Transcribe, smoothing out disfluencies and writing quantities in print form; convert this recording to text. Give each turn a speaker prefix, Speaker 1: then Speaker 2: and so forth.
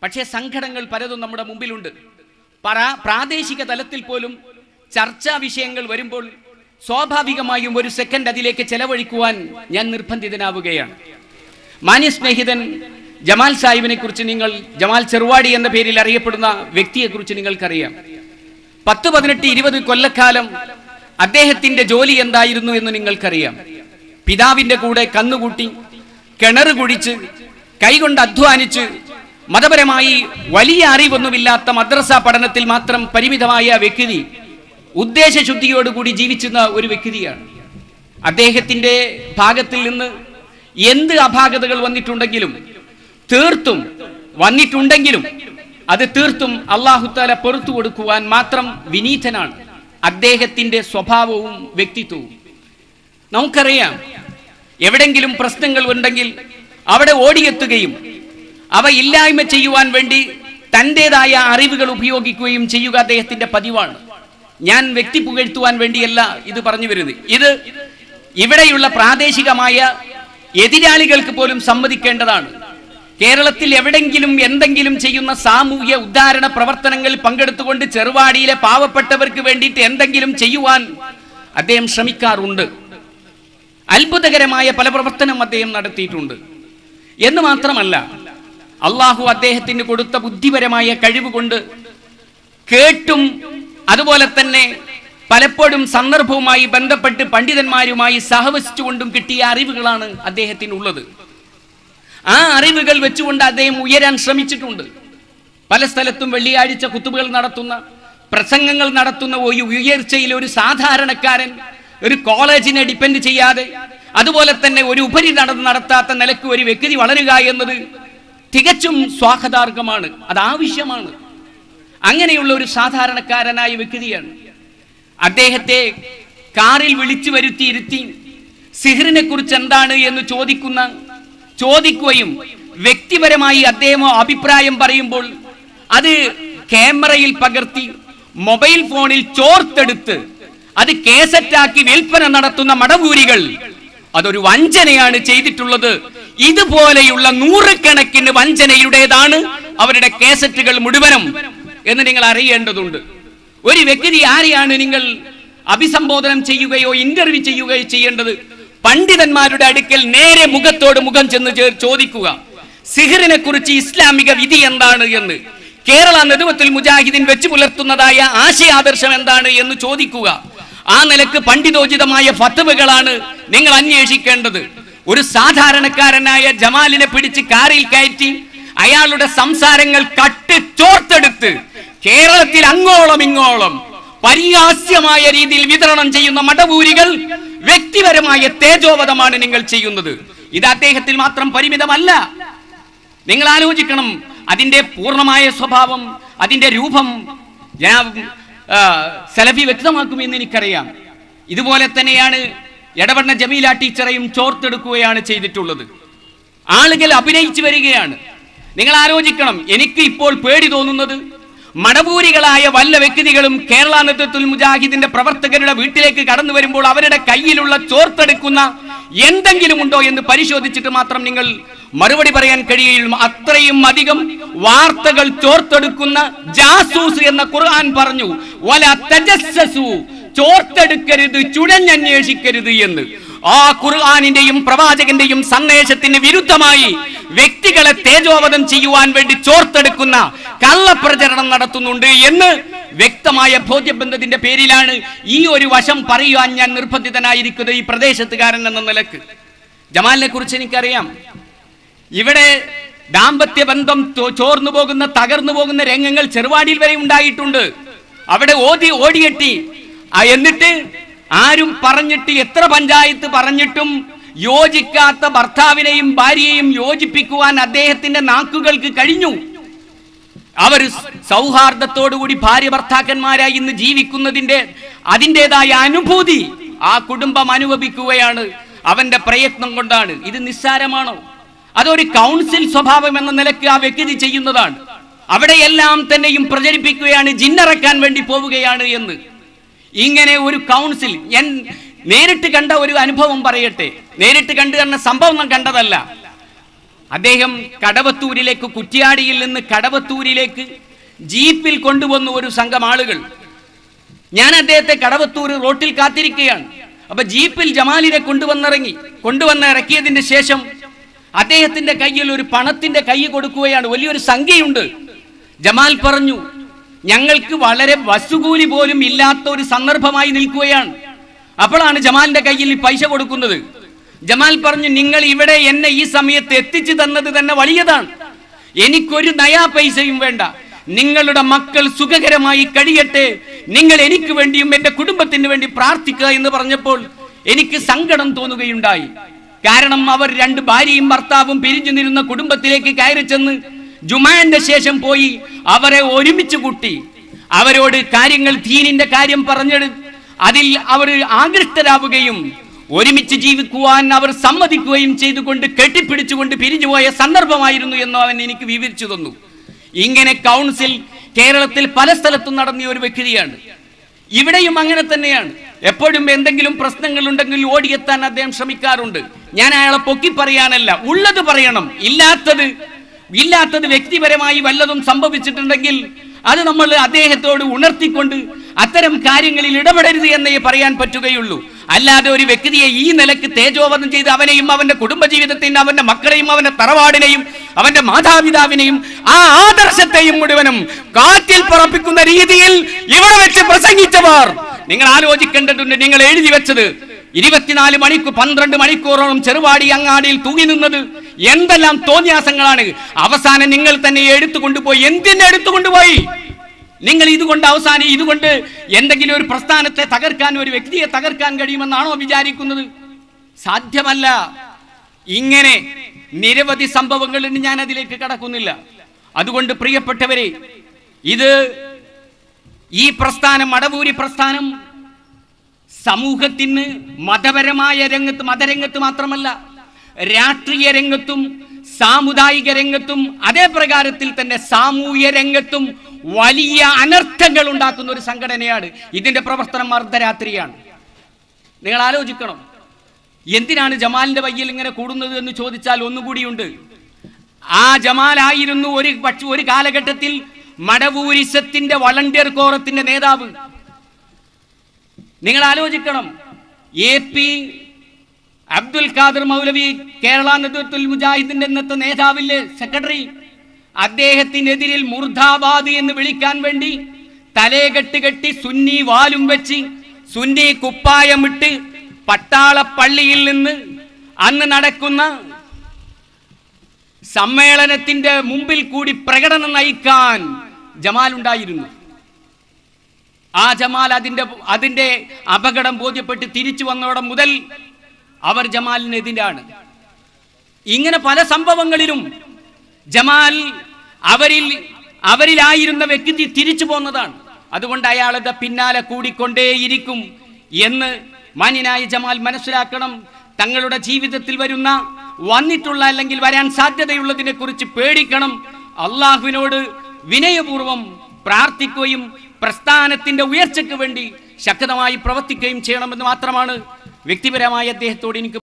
Speaker 1: പക്ഷേ സങ്കടങ്ങൾ പലതും നമ്മുടെ മുമ്പിലുണ്ട്. പ്രാദേശിക തലത്തിൽ പോലും ചർച്ചാ വിഷയങ്ങൾ വരുമ്പോൾ സ്വാഭാവികമായും ഒരു സെക്കൻഡ് അതിലേക്ക് ചെലവഴിക്കുവാൻ ഞാൻ നിർബന്ധിതനാവുകയാണ്. മാന്യസ്നേഹിതൻ ജമാൽ സാഹിബിനെ കുറിച്ച് ജമാൽ ചെറുവാടി എന്ന പേരിൽ അറിയപ്പെടുന്ന വ്യക്തിയെക്കുറിച്ച് നിങ്ങൾക്കറിയാം. 10, 18, 20 കൊല്ലക്കാലം അദ്ദേഹത്തിന്റെ ജോലി എന്തായിരുന്നു എന്ന് നിങ്ങൾക്കറിയാം. പിതാവിന്റെ കൂടെ കന്നുകൂട്ടി, കിണറ് കുഴിച്ച്, കൈകൊണ്ട് അധ്വാനിച്ച്, മതപരമായി വലിയ അറിവൊന്നുമില്ലാത്ത മദ്രസ പഠനത്തിൽ മാത്രം പരിമിതമായ വ്യക്തി ഉദ്ദേശശുദ്ധിയോടുകൂടി ജീവിച്ചിരുന്ന ഒരു വ്യക്തിയാണ്. അദ്ദേഹത്തിന്റെ ഭാഗത്തിൽ നിന്ന് എന്ത് അപാകതകൾ വന്നിട്ടുണ്ടെങ്കിലും അത് തീർത്തും അല്ലാഹു തആല പൊറുത്തു കൊടുക്കുവാൻ മാത്രം വിനീതനാണ് അദ്ദേഹത്തിന്റെ സ്വഭാവവും വ്യക്തിത്വവും. നമുക്കറിയാം, എവിടെങ്കിലും പ്രശ്നങ്ങൾ ഉണ്ടെങ്കിൽ അവിടെ ഓടിയെത്തുകയും അവ ഇല്ലായ്മ ചെയ്യുവാൻ വേണ്ടി തൻ്റെതായ അറിവുകൾ ഉപയോഗിക്കുകയും ചെയ്യുക അദ്ദേഹത്തിന്റെ പതിവാണ്. ഞാൻ വ്യക്തി പുകഴ്ത്തുവാൻ വേണ്ടിയല്ല ഇത് പറഞ്ഞു വരുന്നത്. ഇത് ഇവിടെയുള്ള പ്രാദേശികമായ എതിരാളികൾക്ക് പോലും സമ്മതിക്കേണ്ടതാണ്. കേരളത്തിൽ എവിടെങ്കിലും എന്തെങ്കിലും ചെയ്യുന്ന സാമൂഹ്യ ഉദ്ധാരണ പ്രവർത്തനങ്ങളിൽ പങ്കെടുത്തുകൊണ്ട് ചെറുവാടിയിലെ പാവപ്പെട്ടവർക്ക് വേണ്ടിയിട്ട് എന്തെങ്കിലും ചെയ്യുവാൻ അദ്ദേഹം ശ്രമിക്കാറുണ്ട്. അത്ഭുതകരമായ പല പ്രവർത്തനം അദ്ദേഹം നടത്തിയിട്ടുണ്ട്. എന്ന് മാത്രമല്ല, അള്ളാഹു അദ്ദേഹത്തിന് കൊടുത്ത ബുദ്ധിപരമായ കഴിവ് കൊണ്ട് കേട്ടും അതുപോലെ തന്നെ പലപ്പോഴും സന്ദർഭവുമായി ബന്ധപ്പെട്ട് പണ്ഡിതന്മാരുമായി സഹവസിച്ചുകൊണ്ടും കിട്ടിയ അറിവുകളാണ് അദ്ദേഹത്തിനുള്ളത്. ആ അറിവുകൾ വെച്ചുകൊണ്ട് അദ്ദേഹം ഉയരാൻ ശ്രമിച്ചിട്ടുണ്ട്. പല സ്ഥലത്തും വെള്ളിയാഴ്ച ഖുതുബകൾ നടത്തുന്ന, പ്രസംഗങ്ങൾ നടത്തുന്ന ഒരു ഉയർച്ചയിൽ ഒരു സാധാരണക്കാരൻ ഒരു കോളേജിനെ ഡിപ്പെൻഡ് ചെയ്യാതെ, അതുപോലെ തന്നെ ഒരു ഉപരിപഠനം നടത്താത്ത നിലക്ക് ഒരു വ്യക്തി വളരുക എന്നത് തികച്ചും സ്വാഗതാർഹമാണ്, അത് ആവശ്യമാണ്. അങ്ങനെയുള്ള ഒരു സാധാരണക്കാരനായ വ്യക്തിയാണ്. അദ്ദേഹത്തെ കാറിൽ വിളിച്ചു ഇരുത്തി സിഹ്റിനെ കുറിച്ച് എന്താണ് എന്ന് ചോദിക്കുകയും വ്യക്തിപരമായി അദ്ദേഹം അഭിപ്രായം പറയുമ്പോൾ അത് ക്യാമറയിൽ പകർത്തി മൊബൈൽ ഫോണിൽ ചോർത്തെടുത്ത് അത് കേസറ്റാക്കി വിൽപ്പന നടത്തുന്ന മടവൂരികൾ, അതൊരു വഞ്ചനയാണ് ചെയ്തിട്ടുള്ളത്. ഇതുപോലെയുള്ള നൂറുകണക്കിന് വഞ്ചനയുടേതാണ് അവരുടെ കേസറ്റുകൾ മുഴുവനും എന്ന് നിങ്ങൾ അറിയേണ്ടതുണ്ട്. ഒരു വ്യക്തി ആരെയാണ് നിങ്ങൾ അഭിസംബോധനം ചെയ്യുകയോ ഇന്റർവ്യൂ ചെയ്യുകയോ ചെയ്യേണ്ടത്? പണ്ഡിതന്മാരുടെ അടുക്കൽ നേരെ മുഖത്തോട് മുഖം ചെന്ന് ചോദിക്കുക, സിഹറിനെ കുറിച്ച് ഇസ്ലാമിക വിധി എന്താണ് എന്ന്, കേരള നദുവത്തുൽ മുജാഹിദീൻ വെച്ച് പുലർത്തുന്നതായ ആശയാദർശം എന്താണ് എന്ന് ചോദിക്കുക. ആ നിലക്ക് പണ്ഡിതോചിതമായ ഫത്വകളാണ് നിങ്ങൾ അന്വേഷിക്കേണ്ടത്. ഒരു സാധാരണക്കാരനായ ജമാലിനെ പിടിച്ച് കാറിൽ കയറ്റി അയാളുടെ സംസാരങ്ങൾ ചോർത്തെടുത്ത് കേരളത്തിൽ അങ്ങോളം ഇങ്ങോളം പരിഹാസ്യമായ രീതിയിൽ വിതരണം ചെയ്യുന്ന മടവൂരികൾ വ്യക്തിപരമായ തേജോവധമാണ് നിങ്ങൾ ചെയ്യുന്നത്. ഇത് അദ്ദേഹത്തിൽ മാത്രം പരിമിതമല്ല. നിങ്ങൾ ആലോചിക്കണം അതിന്റെ പൂർണ്ണമായ സ്വഭാവം, അതിന്റെ രൂപം സലഫി വ്യക്തമാക്കുമെന്ന് എനിക്കറിയാം. ഇതുപോലെ തന്നെയാണ് എടവണ്ണ ജമീല ടീച്ചറെയും ചോർത്തെടുക്കുകയാണ് ചെയ്തിട്ടുള്ളത്. ആളുകൾ അഭിനയിച്ചു വരികയാണ്. നിങ്ങൾ ആലോചിക്കണം, എനിക്ക് ഇപ്പോൾ പേടി തോന്നുന്നത് മടവൂരികളായ വല്ല വ്യക്തികളും കേരള നദുവത്തുൽ മുജാഹിദിന്റെ പ്രവർത്തകരുടെ വീട്ടിലേക്ക് കടന്നു വരുമ്പോൾ അവരുടെ കയ്യിലുള്ള ചോർത്തെടുക്കുന്ന എന്തെങ്കിലും ഉണ്ടോ എന്ന് പരിശോധിച്ചിട്ട് മാത്രം നിങ്ങൾ മറുപടി പറയാൻ കഴിയുള്ളൂ. അത്രയും അധികം വാർത്തകൾ ചോർത്തെടുക്കുന്ന ജാസൂസ് എന്ന ഖുർആൻ പറഞ്ഞു, വലാ തജസ്സസു, ചോർത്തെടുക്കരുത്, ചുഴഞ്ഞന്വേഷിക്കരുത് എന്ന്. ആ ഖുർആനിന്റെയും പ്രവാചകന്റെയും സന്ദേശത്തിന് വിരുദ്ധമായി വ്യക്തികളെ തേജോവധം ചെയ്യുവാൻ വേണ്ടി ചോർത്തെടുക്കുന്ന കള്ളപ്രചരണം നടത്തുന്നുണ്ട് എന്ന് വ്യക്തമായ ബോധ്യബന്ധത്തിന്റെ പേരിലാണ് ഈ ഒരു വശം പറയുവാൻ ഞാൻ നിർബന്ധിതനായിരിക്കുന്നത് ഈ പ്രദേശത്തുകാരൻ എന്ന നിലക്ക്. ജമാലിനെ കുറിച്ച് എനിക്കറിയാം. ഇവിടെ ദാമ്പത്യ ബന്ധം ചോർന്നു പോകുന്ന, തകർന്നു പോകുന്ന രംഗങ്ങൾ ചെറുവാടിയിൽ വരെ ഉണ്ടായിട്ടുണ്ട്. അവിടെ ഓടിയെട്ടി എന്നിട്ട് ആരും പറഞ്ഞിട്ട്, എത്ര പഞ്ചായത്ത് പറഞ്ഞിട്ടും യോജിക്കാത്ത ഭർത്താവിനെയും ഭാര്യയെയും യോജിപ്പിക്കുവാൻ അദ്ദേഹത്തിന്റെ നാക്കുകൾക്ക് കഴിഞ്ഞു. അവർ സൗഹാർദ്ദത്തോടുകൂടി ഭാര്യ ഭർത്താക്കന്മാരായി ഇന്ന് അതിൻ്റെതായ അനുഭൂതി ആ കുടുംബം അനുഭവിക്കുകയാണ് അവന്റെ പ്രയത്നം കൊണ്ടാണ്. ഇത് നിസ്സാരമാണോ? അതൊരു കൗൺസിൽ സ്വഭാവം എന്ന നിലയ്ക്ക് ആ വ്യക്തി ചെയ്യുന്നതാണ്. അവിടെയെല്ലാം തന്നെയും പ്രചരിപ്പിക്കുകയാണ് ജിന്നിറക്കാൻ വേണ്ടി പോവുകയാണ് എന്ന്. ഇങ്ങനെ ഒരു കൗൺസിൽ, ഞാൻ നേരിട്ട് കണ്ട ഒരു അനുഭവം പറയട്ടെ. നേരിട്ട് കണ്ട സംഭവം കണ്ടതല്ല. അദ്ദേഹം കടവത്തൂരിലേക്ക്, കുറ്റ്യാടിയിൽ നിന്ന് കടവത്തൂരിലേക്ക് ജീപ്പിൽ കൊണ്ടുവന്നു ഒരു സംഘം ആളുകൾ. ഞാൻ അദ്ദേഹത്തെ കടവത്തൂർ റോട്ടിൽ കാത്തിരിക്കുകയാണ്. അപ്പൊ ജീപ്പിൽ ജമാലിനെ കൊണ്ടുവന്നിറക്കിയതിന്റെ ശേഷം അദ്ദേഹത്തിന്റെ കയ്യിൽ ഒരു പണത്തിന്റെ കൈ കൊടുക്കുകയാണ്. വലിയൊരു സംഖ്യയുണ്ട്. ജമാൽ പറഞ്ഞു, ഞങ്ങൾക്ക് വളരെ വസ്തുകൂലി പോലും ഇല്ലാത്ത ഒരു സന്ദർഭമായി നിൽക്കുകയാണ്. അപ്പോഴാണ് ജമാലിന്റെ കയ്യിൽ പൈസ കൊടുക്കുന്നത്. ജമാൽ പറഞ്ഞു, നിങ്ങൾ ഇവിടെ എന്നെ ഈ സമയത്ത് എത്തിച്ചു തന്നത് തന്നെ വലിയതാണ്. എനിക്കൊരു നയാ പൈസയും വേണ്ട. നിങ്ങളുടെ മക്കൾ സുഖകരമായി കഴിയട്ടെ, നിങ്ങൾ എനിക്ക് വേണ്ടിയും എന്റെ കുടുംബത്തിന് വേണ്ടി പ്രാർത്ഥിക്കുക എന്ന് പറഞ്ഞപ്പോൾ എനിക്ക് സങ്കടം തോന്നുകയുണ്ടായി. കാരണം അവർ രണ്ട് ഭാര്യയും ഭർത്താവും പിരിഞ്ഞു നിരുന്ന കുടുംബത്തിലേക്ക് കയറി ചെന്ന് ജുമാന്റെ ശേഷം പോയി അവരെ ഒരുമിച്ച് കൂട്ടി അവരോട് കാര്യങ്ങൾ, ദീനിന്റെ കാര്യം പറഞ്ഞെടു അതിൽ അവർ ആകൃഷ്ടരാവുകയും ഒരുമിച്ച് ജീവിക്കുവാൻ അവർ സമ്മതിക്കുകയും ചെയ്തുകൊണ്ട് കെട്ടിപ്പിടിച്ചുകൊണ്ട് പിരിഞ്ഞുപോയ സന്ദർഭമായിരുന്നു എന്ന് അവൻ എനിക്ക് വിവരിച്ചു തന്നു. ഇങ്ങനെ കൗൺസിൽ കേരളത്തിൽ പല സ്ഥലത്തും നടന്ന ഒരു വ്യക്തിയാണ്. ഇവിടെയും അങ്ങനെ തന്നെയാണ്. എപ്പോഴും എന്തെങ്കിലും പ്രശ്നങ്ങൾ ഉണ്ടെങ്കിൽ ഓടിയെത്താൻ അദ്ദേഹം ശ്രമിക്കാറുണ്ട്. ഞാൻ അയാളെ പൊക്കി പറയാനല്ല, ഉള്ളത് പറയണം. ഇല്ലാത്തത് വ്യക്തിപരമായി വല്ലതും സംഭവിച്ചിട്ടുണ്ടെങ്കിൽ അത് നമ്മൾ അദ്ദേഹത്തോട് ഉണർത്തിക്കൊണ്ട് അത്തരം കാര്യങ്ങളിൽ ഇടപെടരുത് എന്നേ പറയാൻ പറ്റുകയുള്ളൂ. അല്ലാതെ ഒരു വ്യക്തിയെ ഈ നിലക്ക് തേജോവധം ചെയ്ത് അവനെയും അവന്റെ കുടുംബജീവിതത്തെയും അവന്റെ മക്കളെയും അവന്റെ തറവാടിനെയും അവന്റെ മാതാപിതാവിനെയും ആ ആദർശത്തെയും മുഴുവനും കാറ്റിൽ പറപ്പിക്കുന്ന രീതിയിൽ ഇവിടെ വെച്ച് പ്രസംഗിച്ചവർ നിങ്ങൾ ആലോചിക്കേണ്ടതുണ്ട്. നിങ്ങൾ എഴുതി വെച്ചത് 12 മണിക്കൂറോളം ചെറുവാടി അങ്ങാടിയിൽ തൂങ്ങി നിന്നത് എന്തെല്ലാം തോന്നിയാസങ്ങളാണ്. അവസാനം നിങ്ങൾ തന്നെ എടുത്തുകൊണ്ടുപോയി. എന്തിനെ എടുത്തുകൊണ്ടുപോയി? നിങ്ങൾ ഇതുകൊണ്ട് എന്തെങ്കിലും ഒരു പ്രസ്ഥാനത്തെ തകർക്കാൻ, ഒരു വ്യക്തിയെ തകർക്കാൻ കഴിയുമെന്നാണോ വിചാരിക്കുന്നത്? സാധ്യമല്ല. ഇങ്ങനെ നിരവധി സംഭവങ്ങളിൽ ഞാൻ അതിലേക്ക് കടക്കുന്നില്ല. അതുകൊണ്ട് പ്രിയപ്പെട്ടവരെ, ഈ പ്രസ്ഥാനം, മടവൂരി പ്രസ്ഥാനം സമൂഹത്തിന് മതപരമായ രംഗത്ത്, മതരംഗത്ത് മാത്രമല്ല രാഷ്ട്രീയ രംഗത്തും സാമുദായിക രംഗത്തും അതേ പ്രകാരത്തിൽ തന്നെ സാമൂഹ്യ രംഗത്തും വലിയ അനർത്ഥങ്ങൾ ഉണ്ടാക്കുന്ന ഒരു സംഘടനയാണ്. ഇതിന്റെ പ്രവർത്തനം അർദ്ധരാത്രിയാണ്. നിങ്ങൾ ആലോചിക്കണം, എന്തിനാണ് ജമാലിന്റെ വയ്യിൽ ഇങ്ങനെ കൂടുന്നത് എന്ന് ചോദിച്ചാൽ ഒന്നുകൂടിയുണ്ട്. ആ ജമാലായിരുന്നു ഒരു കാലഘട്ടത്തിൽ മടവൂരിസത്തിന്റെ വളണ്ടിയർ കോറത്തിന്റെ നേതാവ്. നിങ്ങൾ ആലോചിക്കണം, AP അബ്ദുൽ ഖാദർ മൗലവി, കേരള നേതൃത്വത്തിൽ മുജാഹിദിന്റെ ഇന്നത്തെ നേതാവിലെ സെക്രട്ടറി, അദ്ദേഹത്തിനെതിരിൽ മുർദാബാദ് എന്ന് വിളിക്കാൻ വേണ്ടി തലേകെട്ട് കെട്ടി സുന്നി വാലും വെച്ച് സുന്നി കുപ്പായമിട്ട് പട്ടാളപ്പള്ളിയിൽ നിന്ന് അന്ന് നടക്കുന്ന സമ്മേളനത്തിന്റെ മുമ്പിൽ കൂടി പ്രകടനം നയിക്കാൻ ജമാൽ ഉണ്ടായിരുന്നു. ആ ജമാൽ അതിന്റെ അപകടം ബോധ്യപ്പെട്ട് തിരിച്ചു വന്നോടെ മുതൽ അവർ ജമാലിനെതിരാണ്. ഇങ്ങനെ പല സംഭവങ്ങളിലും ജമാൽ അവരിലായിരുന്ന വ്യക്തി തിരിച്ചു പോന്നതാണ്. അതുകൊണ്ട് അയാളത് പിന്നാലെ കൂടിക്കൊണ്ടേയിരിക്കും എന്ന് മാന്യനായ ജമാൽ മനസ്സിലാക്കണം. തങ്ങളുടെ ജീവിതത്തിൽ വന്നിട്ടുള്ള അല്ലെങ്കിൽ വരാൻ സാധ്യതയുള്ളതിനെ കുറിച്ച് പേടിക്കണം. അള്ളാഹുവിനോട് വിനയപൂർവം പ്രാർത്ഥിക്കുകയും പ്രസ്ഥാനത്തിന്റെ ഉയർച്ചയ്ക്ക് വേണ്ടി ശക്തമായി പ്രവർത്തിക്കുകയും ചെയ്യണമെന്ന് മാത്രമാണ് വ്യക്തിപരമായി അദ്ദേഹത്തോട് എനിക്ക്